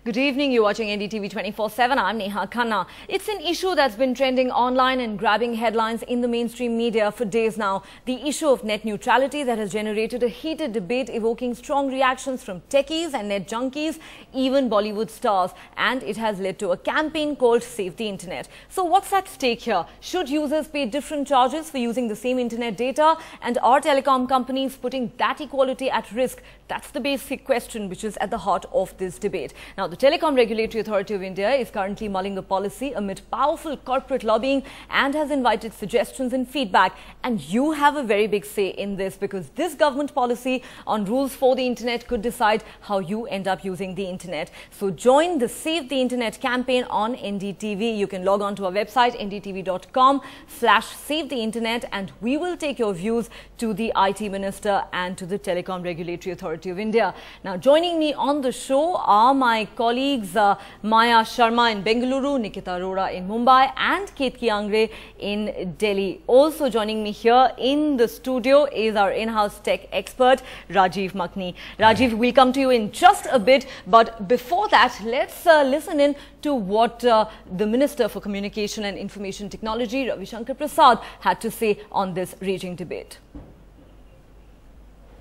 Good evening, you're watching NDTV 24/7. I'm Neha Khanna. It's an issue that's been trending online and grabbing headlines in the mainstream media for days now. The issue of net neutrality that has generated a heated debate evoking strong reactions from techies and net junkies, even Bollywood stars. And it has led to a campaign called Save the Internet. So what's at stake here? Should users pay different charges for using the same internet data? And are telecom companies putting that equality at risk? That's the basic question which is at the heart of this debate. Now, the Telecom Regulatory Authority of India is currently mulling the policy amid powerful corporate lobbying and has invited suggestions and feedback. And you have a very big say in this, because this government policy on rules for the internet could decide how you end up using the internet. So join the Save the Internet campaign on NDTV. You can log on to our website ndtv.com/save the internet, and we will take your views to the IT Minister and to the Telecom Regulatory Authority of India. Now, joining me on the show are my colleagues Maya Sharma in Bengaluru, Nikita Arora in Mumbai, and Ketki Angre in Delhi. Also joining me here in the studio is our in-house tech expert, Rajiv Makhni. Rajiv, we'll come to you in just a bit, but before that, let's listen in to what the Minister for Communication and Information Technology, Ravi Shankar Prasad, had to say on this raging debate.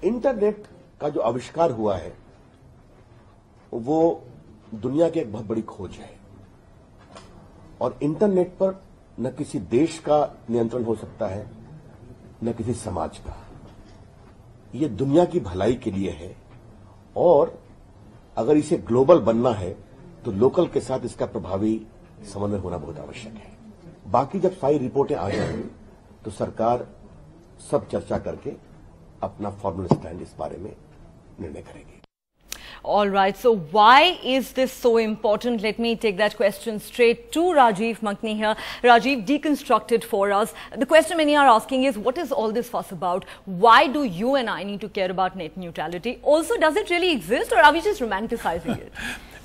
Internet का जो आविष्कार हुआ है वो दुनिया की एक बहुत बड़ी खोज है, और इंटरनेट पर न किसी देश का नियंत्रण हो सकता है न किसी समाज का। ये दुनिया की भलाई के लिए है, और अगर इसे ग्लोबल बनना है तो लोकल के साथ इसका प्रभावी समन्वय होना बहुत आवश्यक है। बाकी जब सारी रिपोर्टें आ जाएंगी तो सरकार सब चर्चा करके अपना फॉर्मल स्टैंड इस बारे में निर्णय करेगी। All right, so why is this so important? Let me take that question straight to Rajiv Makhni here. Rajiv, deconstruct it for us. The question many are asking is, what is all this fuss about? Why do you and I need to care about net neutrality? Also, does it really exist, or are we just romanticizing it?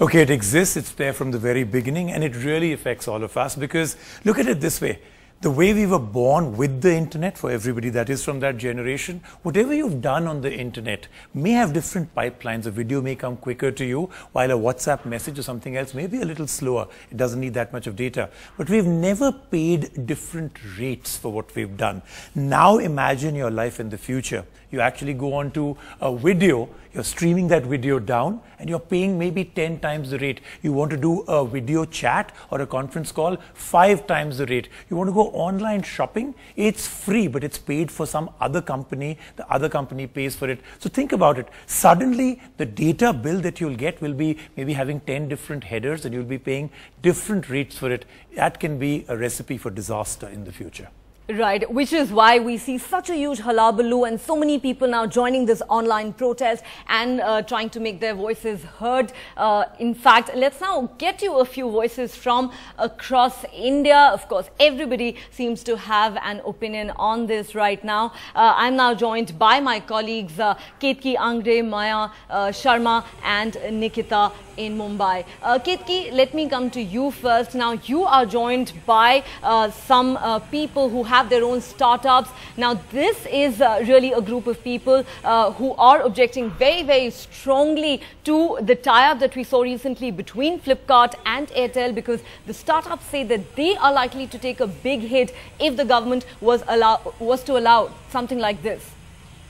Okay, it exists. It's there from the very beginning, and it really affects all of us, because look at it this way. The way we were born with the internet, for everybody that is from that generation, whatever you've done on the internet may have different pipelines. A video may come quicker to you, while a WhatsApp message or something else may be a little slower. It doesn't need that much of data. But we've never paid different rates for what we've done. Now imagine your life in the future. You actually go on to a video, you're streaming that video down, and you're paying maybe 10 times the rate. You want to do a video chat or a conference call, 5 times the rate. You want to go online shopping, it's free, but it's paid for some other company. The other company pays for it. So think about it. Suddenly, the data bill that you'll get will be maybe having 10 different headers, and you'll be paying different rates for it. That can be a recipe for disaster in the future. Right, which is why we see such a huge hullabaloo and so many people now joining this online protest and trying to make their voices heard. In fact, let's now get you a few voices from across India. Of course, everybody seems to have an opinion on this right now. I'm now joined by my colleagues Ketki Angre, Maya Sharma and Nikita in Mumbai. Ketki, let me come to you first. Now, you are joined by some people who have their own startups. Now, this is really a group of people who are objecting very, very strongly to the tie-up that we saw recently between Flipkart and Airtel, because the startups say that they are likely to take a big hit if the government was to allow something like this.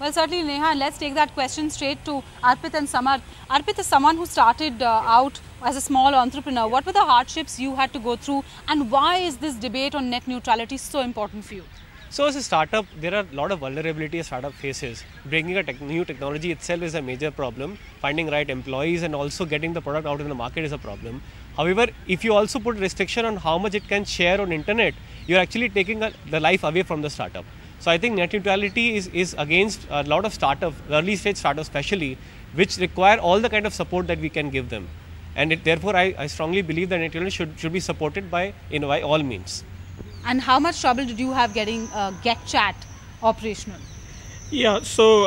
Well, certainly, Neha, and let's take that question straight to Arpit and Samar. Arpit is someone who started out as a small entrepreneur. What were the hardships you had to go through, and why is this debate on net neutrality so important for you? So as a startup, there are a lot of vulnerability a startup faces. Bringing a new technology itself is a major problem. Finding right employees and also getting the product out in the market is a problem. However, if you also put restriction on how much it can share on internet, you're actually taking the life away from the startup. So I think net neutrality is against a lot of startups, early stage startups especially, which require all the kind of support that we can give them. And therefore, I strongly believe that net neutrality should be supported by all means. And how much trouble did you have getting GetChat operational? Yeah, so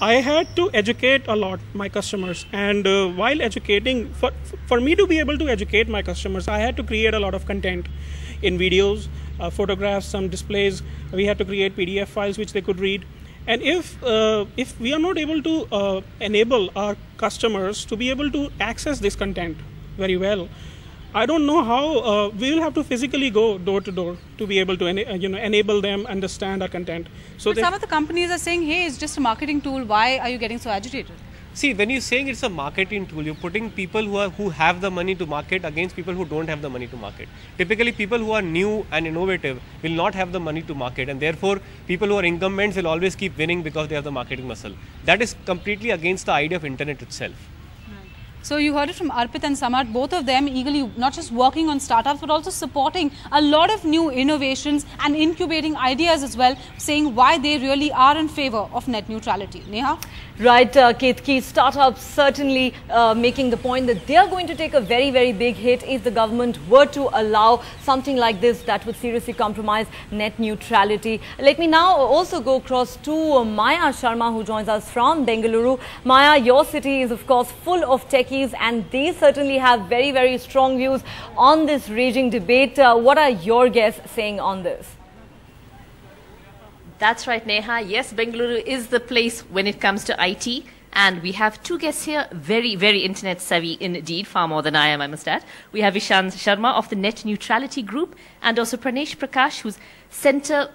I had to educate a lot my customers, and while educating, for me to be able to educate my customers, I had to create a lot of content in videos, photographs, some displays. We had to create PDF files which they could read. And if we are not able to enable our customers to be able to access this content, very well. I don't know how we will have to physically go door to door to be able to enable them understand our content. So some of the companies are saying, hey, it's just a marketing tool. Why are you getting so agitated? See, when you're saying it's a marketing tool, you're putting people who have the money to market against people who don't have the money to market. Typically, people who are new and innovative will not have the money to market, and therefore, people who are incumbents will always keep winning because they have the marketing muscle. That is completely against the idea of internet itself. So you heard it from Arpit and Samar, both of them eagerly not just working on startups but also supporting a lot of new innovations and incubating ideas as well, saying why they really are in favor of net neutrality. Neha? Right, Ketki, startups certainly making the point that they are going to take a very, very big hit if the government were to allow something like this that would seriously compromise net neutrality. Let me now also go across to Maya Sharma, who joins us from Bengaluru. Maya, your city is of course full of techies, and they certainly have very, very strong views on this raging debate. What are your guests saying on this? That's right, Neha. Yes, Bengaluru is the place when it comes to IT. And we have two guests here, very, very internet savvy indeed, far more than I am, I must add. We have Ishan Sharma of the Net Neutrality Group, and also Pranesh Prakash, who's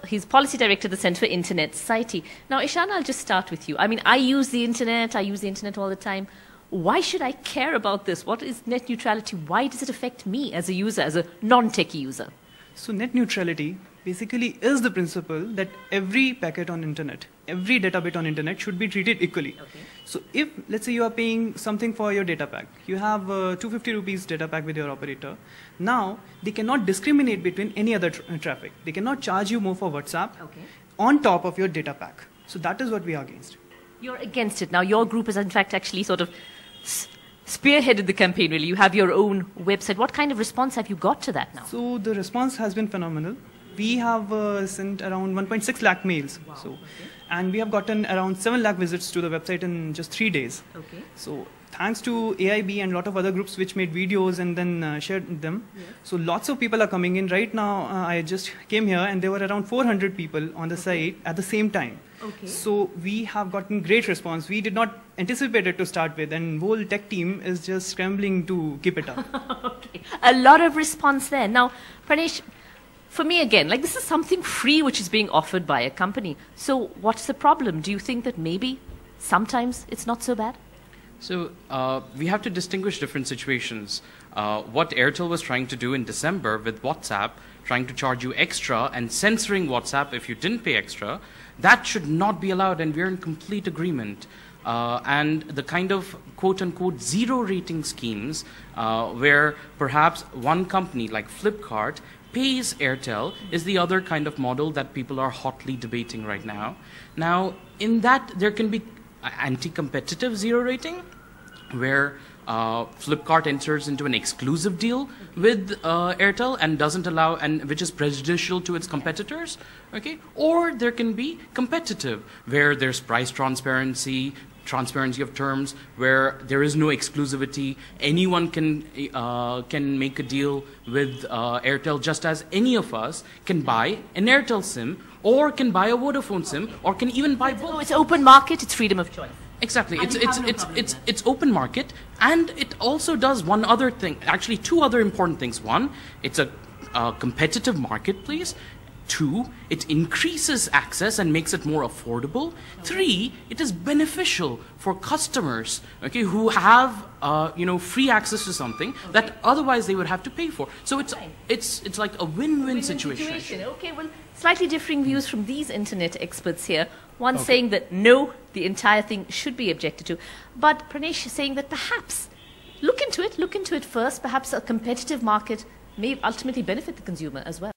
he's Policy Director of the Centre for Internet Society. Now, Ishan, I'll just start with you. I mean, I use the internet all the time. Why should I care about this? What is net neutrality? Why does it affect me as a user, as a non-techie user? So net neutrality basically is the principle that every packet on internet, every data bit on internet should be treated equally. Okay. So if, let's say you are paying something for your data pack, you have 250 rupees data pack with your operator. Now, they cannot discriminate between any other traffic. They cannot charge you more for WhatsApp on top of your data pack. So that is what we are against. You're against it. Now, your group is in fact actually sort of spearheaded the campaign, really. You have your own website. What kind of response have you got to that now? So the response has been phenomenal. We have sent around 1.6 lakh mails. Wow. So, and we have gotten around 7 lakh visits to the website in just 3 days. Okay. So thanks to AIB and a lot of other groups which made videos and then shared them. Yeah. So lots of people are coming in. Right now, I just came here and there were around 400 people on the site at the same time. Okay. So we have gotten great response. We did not anticipate it to start with, and whole tech team is just scrambling to keep it up. Okay. A lot of response there. Now, Pranesh, for me again, like this is something free which is being offered by a company. So what's the problem? Do you think that maybe sometimes it's not so bad? So we have to distinguish different situations. What Airtel was trying to do in December with WhatsApp, trying to charge you extra and censoring WhatsApp if you didn't pay extra, that should not be allowed, and we're in complete agreement. And the kind of quote-unquote zero rating schemes where perhaps one company like Flipkart pays Airtel is the other kind of model that people are hotly debating right now. Now, in that, there can be anti-competitive zero rating, where Flipkart enters into an exclusive deal with Airtel and doesn't allow, and which is prejudicial to its competitors. Okay, or there can be competitive, where there's price transparency of terms, where there is no exclusivity. Anyone can make a deal with Airtel, just as any of us can buy an Airtel SIM, or can buy a Vodafone SIM, or can even buy both. So it's open market, it's freedom of choice. Exactly. It's open market, and it also does one other thing, actually two other important things. One, it's a competitive marketplace. Two, it increases access and makes it more affordable. Three, it is beneficial for customers, okay, who have free access to something that otherwise they would have to pay for. So it's like a win-win situation. Okay, well, slightly differing views from these internet experts here. One saying that no, the entire thing should be objected to, but Pranesh is saying that perhaps look into it first. Perhaps a competitive market may ultimately benefit the consumer as well.